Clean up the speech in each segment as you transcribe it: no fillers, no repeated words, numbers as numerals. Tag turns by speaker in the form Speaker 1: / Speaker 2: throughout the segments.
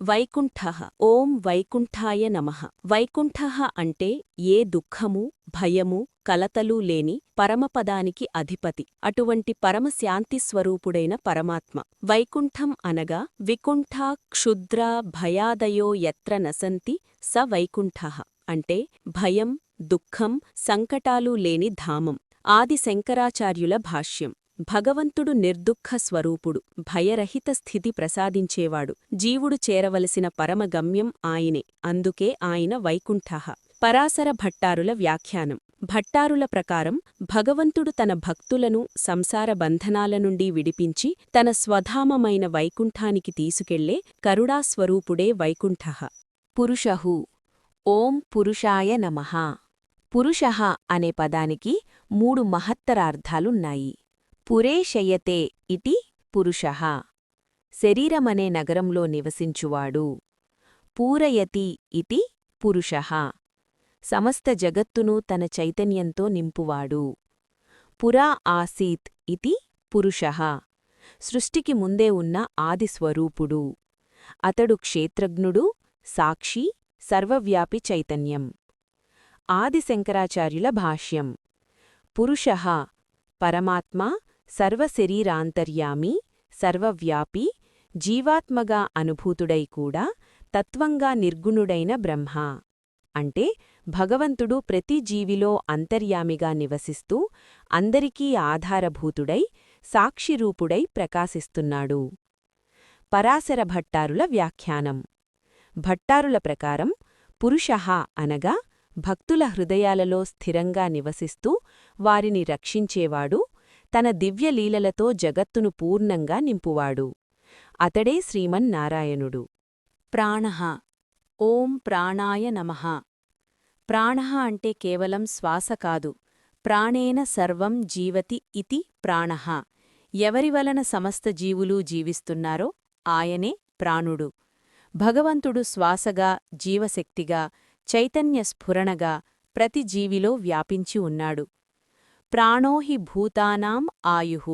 Speaker 1: వైకుంఠః ఓం వైకుంఠాయ నమః. వైకుంఠః అంటే ఏ దుఃఖము, భయము, కలతలు లేని పరమపదానికి అధిపతి. అటువంటి పరమశాంతిస్వరూపుడైన పరమాత్మ. వైకుంఠం అనగా వికుంఠా క్షుద్రా భయాదయో యత్ర నసంతి స వైకుంఠః అంటే భయం, దుఃఖం, సంకటాలు లేని ధామం. ఆది శంకరాచార్యుల భాష్యం. భగవంతుడు నిర్దుఃఖ స్వరూపుడు, భయరహిత స్థితి ప్రసాదించేవాడు. జీవుడు చేరవలసిన పరమగమ్యం ఆయనే, అందుకే ఆయన వైకుంఠః. పరాశర భట్టారుల వ్యాఖ్యానం. భట్టారుల ప్రకారం భగవంతుడు తన భక్తులను సంసార బంధనాల నుండి విడిపించి తన స్వధామమైన వైకుంఠానికి తీసుకెళ్లే కరుణాస్వరూపుడే వైకుంఠః. పురుషః ఓం పురుషాయ నమః. పురుషః అనే పదానికి 3 మహత్తరార్థాలున్నాయి. పురే శయతే ఇటి పురుషః శరీరమనే నగరంలో నివసించువాడు. పూరయతి ఇతి పురుషః సమస్త జగత్తును తన చైతన్యంతో నింపువాడు. పురా ఆసీత్ ఇతి పురుషః సృష్టికి ముందే ఉన్న ఆదిస్వరూపుడు. అతడు క్షేత్రజ్ఞుడు, సాక్షి, సర్వవ్యాపి చైతన్యం. ఆదిశంకరాచార్యుల భాష్యం. పురుషః పరమాత్మ, సర్వశరీరాంతర్యామి, సర్వవ్యాపి, జీవాత్మగా అనుభూతుడై కూడా తత్వంగా నిర్గుణుడైన బ్రహ్మ. అంటే భగవంతుడు ప్రతి జీవిలో అంతర్యామిగా నివసిస్తూ అందరికీ ఆధారభూతుడై సాక్షిరూపుడై ప్రకాశిస్తున్నాడు. పరాశర భట్టారుల వ్యాఖ్యానం. భట్టారుల ప్రకారం పురుషః అనగా భక్తుల హృదయాలలో స్థిరంగా నివసిస్తూ వారిని రక్షించేవాడు, తన దివ్యలీలలతో జగత్తును పూర్ణంగా నింపువాడు. అతడే శ్రీమన్నారాయణుడు. ప్రాణః ఓం ప్రాణాయ నమః. ప్రాణః అంటే కేవలం శ్వాస కాదు. ప్రాణేన సర్వం జీవతి ఇతి ప్రాణః. ఎవరివలన సమస్త జీవులు జీవిస్తున్నారో ఆయనే ప్రాణుడు. భగవంతుడు శ్వాసగా, జీవశక్తిగా, చైతన్య స్ఫురణగా ప్రతి జీవిలో వ్యాపించి ఉన్నాడు. ప్రాణో హి భూతానాం ఆయుః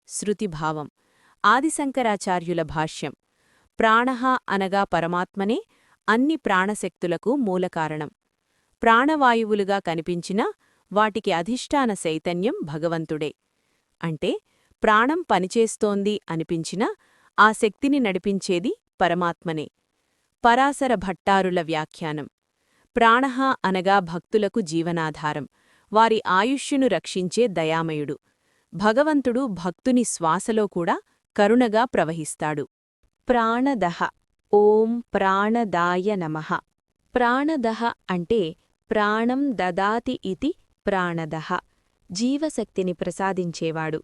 Speaker 1: శృతిభావం. ఆదిశంకరాచార్యుల భాష్యం. ప్రాణః అనగా పరమాత్మనే అన్ని ప్రాణశక్తులకు మూలకారణం. ప్రాణవాయువులుగా కనిపించినా వాటికి అధిష్టాన చైతన్యం భగవంతుడే. అంటే ప్రాణం పనిచేస్తోంది అనిపించినా ఆ శక్తిని నడిపించేది పరమాత్మనే. పరాశర భట్టారుల వ్యాఖ్యానం. ప్రాణః అనగా భక్తులకు జీవనాధారం, వారి ఆయుష్యును రక్షించే దయామయుడు. భగవంతుడు భక్తుని శ్వాసలో కూడా కరుణగా ప్రవహిస్తాడు. ప్రాణదః ఓం ప్రాణదాయ నమః. ప్రాణదః అంటే ప్రాణం దదాతి ఇతి ప్రాణదః జీవశక్తిని ప్రసాదించేవాడు.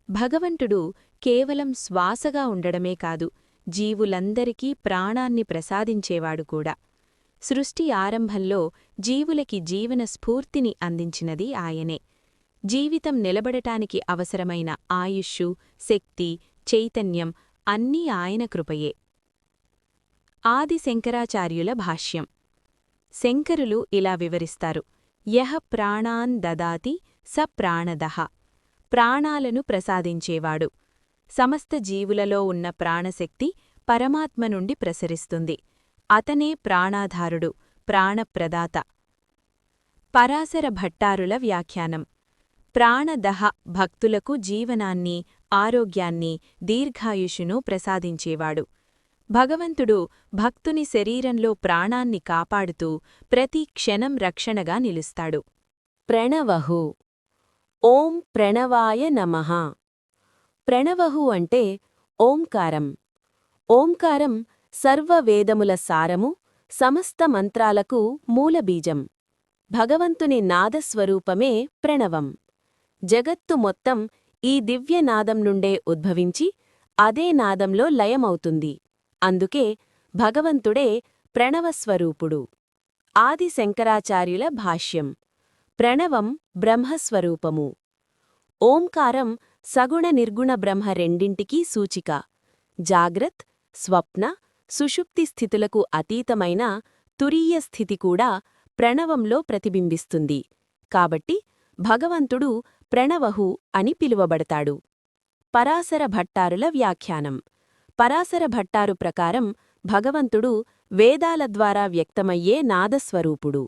Speaker 1: భగవంతుడు కేవలం శ్వాసగా ఉండడమే కాదు, జీవులందరికీ ప్రాణాన్ని ప్రసాదించేవాడు కూడా. సృష్టి ఆరంభంలో జీవులకి జీవన స్ఫూర్తిని అందించినది ఆయనే. జీవితం నిలబడటానికి అవసరమైన ఆయుష్షు, శక్తి, చైతన్యం అన్నీ ఆయన కృపయే. ఆది శంకరాచార్యుల భాష్యం. శంకరులు ఇలా వివరిస్తారు. యః ప్రాణాన్ దదాతి స ప్రాణదః ప్రాణాలను ప్రసాదించేవాడు. సమస్త జీవులలో ఉన్న ప్రాణశక్తి పరమాత్మ నుండి ప్రసరిస్తుంది. అతనే ప్రాణాధారుడు, ప్రాణప్రదాత. పరాశర భట్టారుల వ్యాఖ్యానం. ప్రాణదః భక్తులకు జీవనాన్ని, ఆరోగ్యాన్ని, దీర్ఘాయుషును ప్రసాదించేవాడు. భగవంతుడు భక్తుని శరీరంలో ప్రాణాన్ని కాపాడుతూ ప్రతి క్షణం రక్షణగా నిలుస్తాడు. ప్రణవః ఓం ప్రణవాయ నమః. ప్రణవః అంటే ఓంకారం. ఓంకారం సర్వవేదముల సారము, సమస్త మంత్రాలకు మూలబీజం. భగవంతుని నాదస్వరూపమే ప్రణవం. జగత్తు మొత్తం ఈ దివ్యనాదం నుండే ఉద్భవించి అదే నాదంలో లయమవుతుంది. అందుకే భగవంతుడే ప్రణవస్వరూపుడు. ఆది శంకరాచార్యుల భాష్యం. ప్రణవం బ్రహ్మస్వరూపము. ఓంకారం సగుణ నిర్గుణ బ్రహ్మ రెండింటికీ సూచిక. జాగ్రత్, స్వప్న, సుషుప్తి స్థితులకు అతీతమైన తురీయ స్థితి కూడా ప్రణవంలో ప్రతిబింబిస్తుంది. కాబట్టి భగవంతుడు ప్రణవహు అని పిలువబడతాడు. పరాశర భట్టారుల వ్యాఖ్యానం. పరాశర భట్టారు ప్రకారం భగవంతుడు వేదాల ద్వారా వ్యక్తమయ్యే నాదస్వరూపుడు.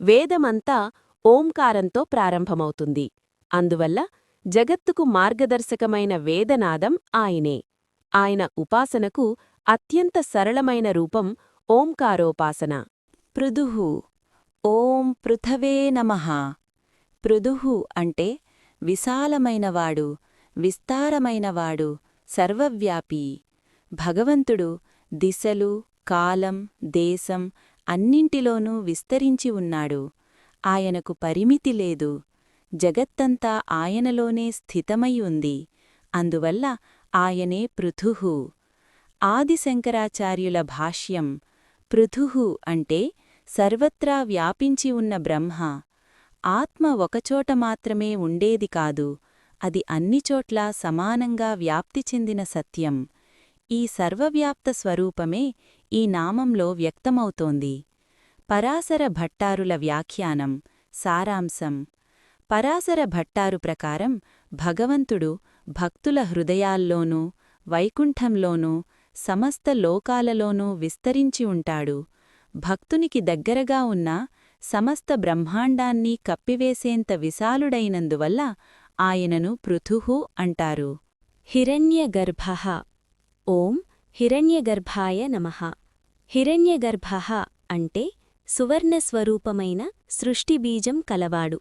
Speaker 1: వేదమంతా ఓంకారంతో ప్రారంభమవుతుంది. అందువల్ల జగత్తుకు మార్గదర్శకమైన వేదనాదం ఆయనే. ఆయన ఉపాసనకు అత్యంత సరళమైన రూపం ఓంకారోపాసన. పృథుః ఓం పృథవే నమః. పృథుః అంటే విశాలమైనవాడు, విస్తారమైనవాడు, సర్వవ్యాపీ. భగవంతుడు దిశలు, కాలం, దేశం అన్నింటిలోనూ విస్తరించి ఉన్నాడు. ఆయనకు పరిమితి లేదు. జగత్తంతా ఆయనలోనే స్థితమై ఉంది. అందువల్ల ఆయనే పృథుః. ఆదిశంకరాచార్యుల భాష్యం. పృథుః అంటే సర్వత్రా వ్యాపించి ఉన్న బ్రహ్మ. ఆత్మ ఒకచోట మాత్రమే ఉండేది కాదు, అది అన్నిచోట్లా సమానంగా వ్యాప్తి చెందిన సత్యం. ఈ సర్వవ్యాప్త స్వరూపమే ఈ నామంలో వ్యక్తమవుతోంది. పరాశర భట్టారుల వ్యాఖ్యానం. సారాంశం. పరాశర భట్టారు ప్రకారం భగవంతుడు భక్తుల హృదయాల్లోనూ, వైకుంఠంలోనూ, సమస్త లోకాలలోనూ విస్తరించి ఉంటాడు. భక్తునికి దగ్గరగా ఉన్న సమస్త బ్రహ్మాండాన్ని కప్పివేసేంత విశాలుడైనందువల్ల ఆయనను పృథుః అంటారు. హిరణ్యగర్భః. ఓం హిరణ్యగర్భాయ నమః. హిరణ్యగర్భః అంటే సువర్ణస్వరూపమైన సృష్టిబీజం కలవాడు.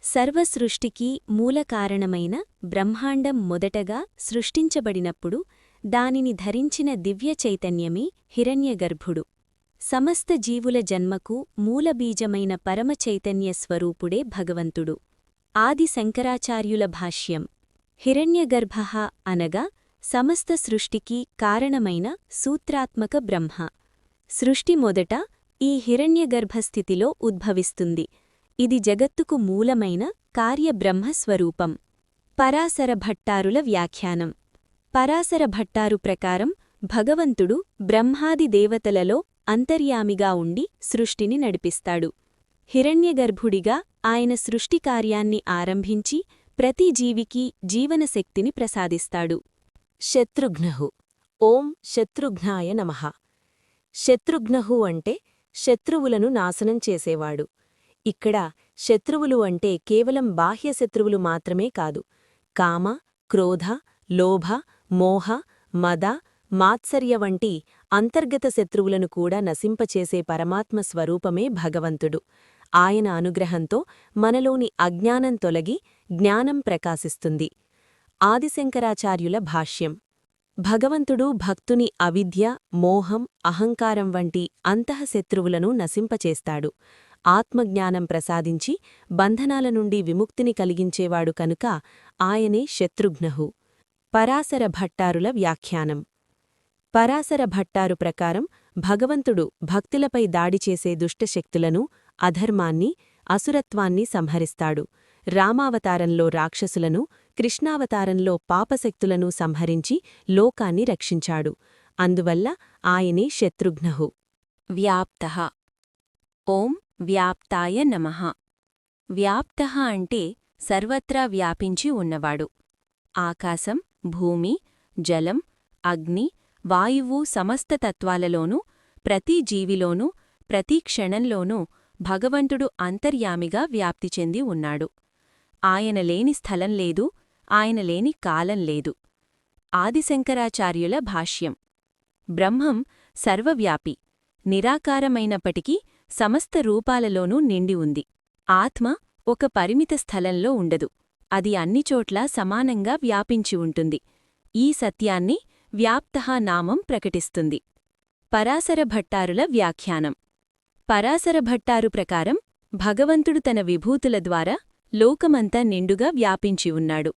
Speaker 1: సర్వసృష్టికి మూలకారణమైన బ్రహ్మాండం మొదటగా సృష్టించబడినప్పుడు దానిని ధరించిన దివ్య చైతన్యమే హిరణ్యగర్భుడు. సమస్త జీవుల జన్మకు మూలబీజమైన పరమచైతన్య స్వరూపుడే భగవంతుడు. ఆది శంకరాచార్యుల భాష్యం. హిరణ్యగర్భః అనగా సమస్త సృష్టికి కారణమైన సూత్రాత్మక బ్రహ్మ. సృష్టి మొదట ఈ హిరణ్యగర్భస్థితిలో ఉద్భవిస్తుంది. ఇది జగత్తుకు మూలమైన కార్యబ్రహ్మస్వరూపం. పరాశర భట్టారుల వ్యాఖ్యానం. పరాశర భట్టారు ప్రకారం భగవంతుడు బ్రహ్మాది దేవతలలో అంతర్యామిగా ఉండి సృష్టిని నడిపిస్తాడు. హిరణ్యగర్భుడిగా ఆయన సృష్టికార్యాన్ని ఆరంభించి ప్రతి జీవికి జీవనశక్తిని ప్రసాదిస్తాడు. శత్రుఘ్నః. ఓం శత్రుఘ్నాయ నమః. శత్రుఘ్నః అంటే శత్రువులను నాశనం చేసేవాడు. ఇక్కడ శత్రువులు అంటే కేవలం బాహ్య శత్రువులు మాత్రమే కాదు. కామ, క్రోధ, లోభ, మోహ, మద, మాత్సర్య వంటి అంతర్గత శత్రువులను కూడా నశింపచేసే పరమాత్మ స్వరూపమే భగవంతుడు. ఆయన అనుగ్రహంతో మనలోని అజ్ఞానం తొలగి జ్ఞానం ప్రకాశిస్తుంది. ఆదిశంకరాచార్యుల భాష్యం. భగవంతుడు భక్తుని అవిద్య, మోహం, అహంకారం వంటి అంతఃశత్రువులను నశింపచేస్తాడు. ఆత్మజ్ఞానం ప్రసాదించి బంధనాల నుండి విముక్తిని కలిగించేవాడు కనుక ఆయనే శత్రుఘ్నః. పరాశర భట్టారుల వ్యాఖ్యానం. పరాశర భట్టారు ప్రకారం భగవంతుడు భక్తులపై దాడి చేసే దుష్టశక్తులను, అధర్మాన్ని, అసురత్వాన్ని సంహరిస్తాడు. రామావతారంలో రాక్షసులను, కృష్ణావతారంలో పాపశక్తులను సంహరించి లోకాన్ని రక్షించాడు. అందువల్ల ఆయనే శత్రుఘ్నః. వ్యాప్తః. ఓం వ్యాప్తాయ నమః. వ్యాప్తః అంటే సర్వత్రా వ్యాపించి ఉన్నవాడు. ఆకాశం, భూమి, జలం, అగ్ని, వాయువు సమస్త తత్వాలలోనూ, ప్రతి జీవిలోనూ, ప్రతి క్షణంలోనూ భగవంతుడు అంతర్యామిగా వ్యాప్తి చెంది ఉన్నాడు. ఆయన లేని స్థలం లేదు, ఆయన లేని కాలం లేదు. ఆదిశంకరాచార్యుల భాష్యం. బ్రహ్మం సర్వవ్యాపి, నిరాకారమైనప్పటికీ సమస్త రూపాలలోనూ నిండి ఉంది. ఆత్మ ఒక పరిమిత స్థలంలో ఉండదు, అది అన్నిచోట్లా సమానంగా వ్యాపించి ఉంటుంది. ఈ సత్యాన్ని వ్యాప్తః నామం ప్రకటిస్తుంది. పరాశర భట్టారుల వ్యాఖ్యానం. పరాశర భట్టారు ప్రకారం భగవంతుడు తన విభూతుల ద్వారా లోకమంతా నిండుగా వ్యాపించి ఉన్నాడు.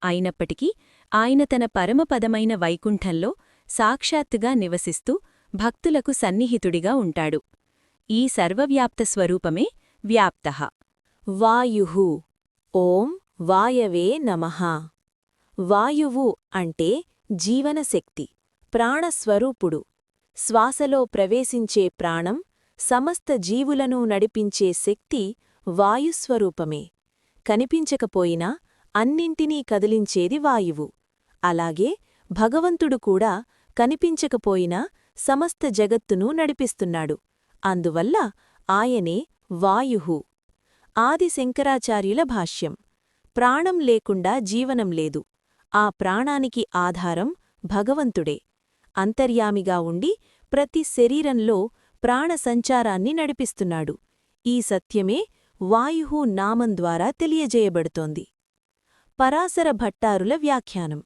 Speaker 1: అయినప్పటికీ ఆయన తన పరమపదమైన వైకుంఠంలో సాక్షాత్తుగా నివసిస్తూ భక్తులకు సన్నిహితుడిగా ఉంటాడు. ఈ సర్వవ్యాప్త స్వరూపమే వ్యాప్తః. వాయుః. ఓం వాయవే నమః. వాయువు అంటే జీవనశక్తి, ప్రాణస్వరూపుడు. శ్వాసలో ప్రవేశించే ప్రాణం, సమస్త జీవులను నడిపించే శక్తి వాయుస్వరూపమే. కనిపించకపోయినా అన్నింటినీ కదిలించేది వాయువు. అలాగే భగవంతుడు కూడా కనిపించకపోయినా
Speaker 2: సమస్త జగత్తును నడిపిస్తున్నాడు. అందువల్ల ఆయనే వాయుః. ఆది శంకరాచార్యుల భాష్యం. ప్రాణం లేకుండా జీవనం లేదు. ఆ ప్రాణానికి ఆధారం భగవంతుడే. అంతర్యామిగా ఉండి ప్రతి శరీరంలో ప్రాణ సంచారాన్ని నడిపిస్తున్నాడు. ఈ సత్యమే వాయుః నామం ద్వారా తెలియజేయబడుతోంది. పరాశర భట్టారుల వ్యాఖ్యానం.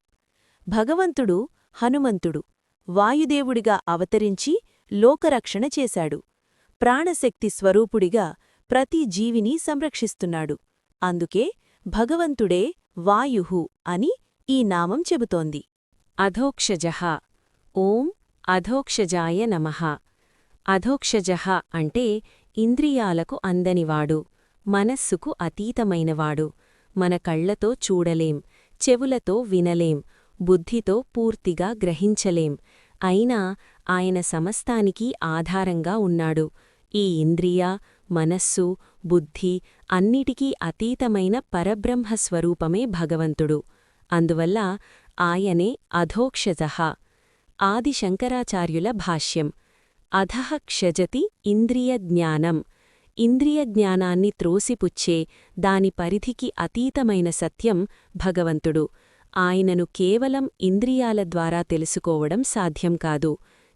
Speaker 2: భగవంతుడు హనుమంతుడు వాయుదేవుడిగా అవతరించి లోకరక్షణ చేశాడు. ప్రాణశక్తి స్వరూపుడిగా ప్రతి జీవిని సంరక్షిస్తున్నాడు. అందుకే భగవంతుడే వాయుః అని ఈ నామం చెబుతోంది.
Speaker 1: అధోక్షజః. ఓం అధోక్షజాయ నమః. అధోక్షజః అంటే ఇంద్రియాలకు అందనివాడు, మనస్సుకు అతీతమైనవాడు. మన కళ్లతో చూడలేం, చెవులతో వినలేం, బుద్ధితో పూర్తిగా గ్రహించలేం. అయినా ఆయన సమస్తానికి ఆధారంగా ఉన్నాడు. ఈ ఇంద్రియ, మనస్సు, బుద్ధి అన్నిటికీ అతీతమైన పరబ్రహ్మస్వరూపమే భగవంతుడు. అందువల్ల ఆయనే అధోక్షజః. ఆది శంకరాచార్యుల భాష్యం. అధః క్షజతి ఇంద్రియజ్ఞానం. ఇంద్రియజ్ఞానాన్ని త్రోసిపుచ్చే, దాని పరిధికి అతీతమైన సత్యం భగవంతుడు. ఆయనను కేవలం ఇంద్రియాల ద్వారా తెలుసుకోవడం సాధ్యం కాదు.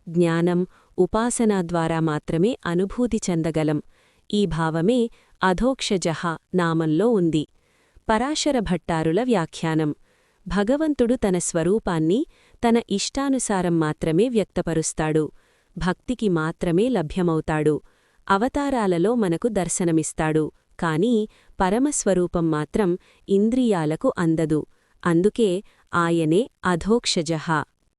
Speaker 1: జ్ఞానం, ఉపాసనా ద్వారా మాత్రమే అనుభూతి చెందగలం. ఈ భావమే అధోక్షజః నామంలో ఉంది. పరాశర భట్టారుల వ్యాఖ్యానం. భగవంతుడు తన స్వరూపాన్ని తన ఇష్టానుసారం మాత్రమే వ్యక్తపరుస్తాడు. భక్తికి మాత్రమే లభ్యమవుతాడు. అవతారాలలో మనకు దర్శనమిస్తాడు. కాని పరమస్వరూపం మాత్రం ఇంద్రియాలకు అందదు. అందుకే ఆయనే అధోక్షజః.